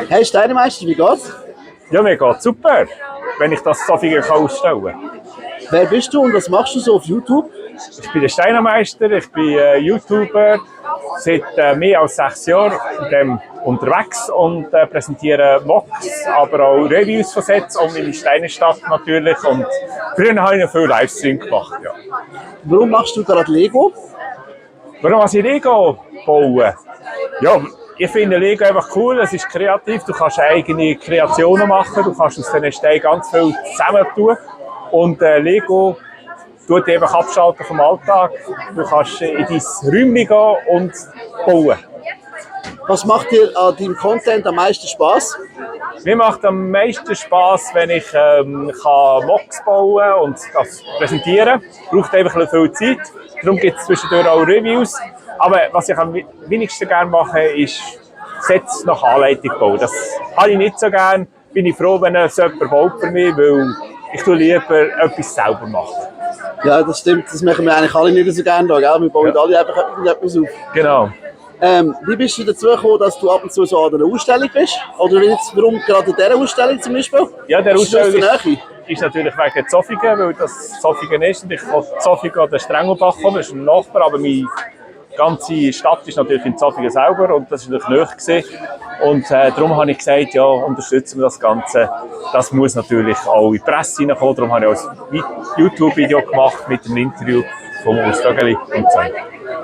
Hey Steinemeister, wie geht's? Ja, mir geht's super, wenn ich das so viel ausstellen kann. Wer bist du und was machst du so auf YouTube? Ich bin der Steinemeister, ich bin YouTuber, seit mehr als 6 Jahren unterwegs und präsentiere Vlogs, aber auch Reviews von Sets um meine Steinestadt natürlich. Und früher habe ich noch viel Livestream gemacht. Ja. Warum machst du gerade Lego? Warum muss ich Lego bauen? Ja, ich finde Lego einfach cool, es ist kreativ, du kannst eigene Kreationen machen, du kannst aus diesen Steinen ganz viel zusammentun. Und Lego tut einfach abschalten vom Alltag. Du kannst in dein Räumchen gehen und bauen. Was macht dir an deinem Content am meisten Spaß? Mir macht am meisten Spass, wenn ich kann Vlogs bauen und das präsentieren. Braucht einfach viel Zeit. Darum gibt es zwischendurch auch Reviews. Aber was ich am wenigsten gerne mache, ist Sets nach Anleitung bauen. Das habe ich nicht so gerne. Bin ich froh, wenn es jemand baut für mich, weil ich lieber etwas selber mache. Ja, das stimmt. Das machen wir eigentlich alle nicht so gerne. Gell? Wir bauen alle einfach etwas auf. Genau. Wie bist du dazu gekommen, dass du ab und zu so an einer Ausstellung bist? Oder warum gerade in dieser Ausstellung zum Beispiel? Ja, der Ausstellung ist natürlich wegen Zofingen, weil das Zofingen ist. Und ich von Zofingen an den Strengelbach kommen, das ist ein Nachbar, aber meine ganze Stadt ist natürlich in Zofingen selber und das war natürlich nahe. Und darum habe ich gesagt, ja, unterstützen wir das Ganze. Das muss natürlich auch in die Presse reinkommen. Darum habe ich auch ein YouTube-Video gemacht mit einem Interview vom Ustögeli und so.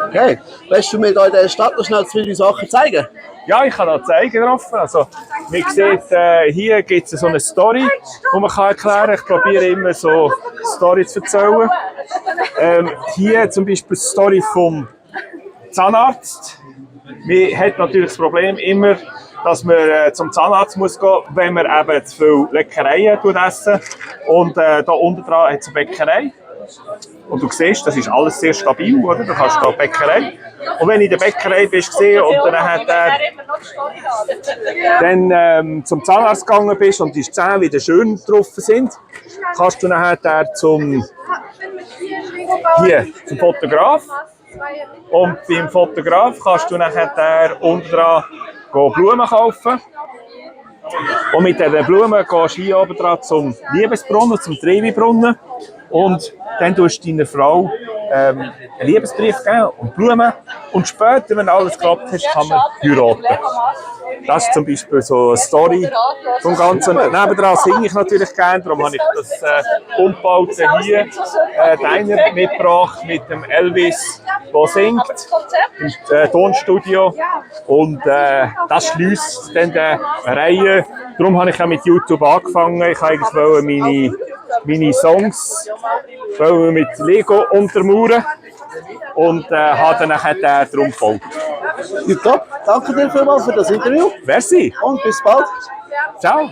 Okay. Willst du mir da in der Stadt noch schnell 2 Sachen zeigen? Ja, ich kann da zeigen drauf. Also, man sieht, hier gibt es so eine Story, die man erklären kann. Ich probiere immer so eine Story zu erzählen. Hier zum Beispiel die Story vom Zahnarzt. Man hat natürlich das Problem immer, dass man zum Zahnarzt muss gehen, wenn man eben zu viel Leckereien essen. Und da unten dran hat es eine Bäckerei. Und du siehst, das ist alles sehr stabil, oder? Du kannst da Bäckerei. Und wenn du in der Bäckerei bist und dann zum Zahnarzt gegangen bist und die Zähne wieder schön getroffen sind, kannst du nachher zum Fotograf. Und beim Fotograf kannst du nachher unten dran Blumen kaufen. Und mit diesen Blumen gehst du hier oben dran zum Liebesbrunnen, zum Trevi-Brunnen. Und dann tust du deiner Frau einen Liebesbrief geben und Blumen. Und später, wenn alles geklappt hat, kann man heiraten. Das ist zum Beispiel so eine Story vom Ganzen. Nebendran singe ich natürlich gerne, darum habe ich das Umbaute hier deiner mitgebracht mit dem Elvis, der singt im Tonstudio. Und das schließt dann die Reihe. Darum habe ich auch mit YouTube angefangen. Ich wollte meine Songs mit Lego untermauern und habe dann nachher darum gebaut. Ja, top. Danke dir vielmals für das Interview. Merci. Und bis bald. Ciao.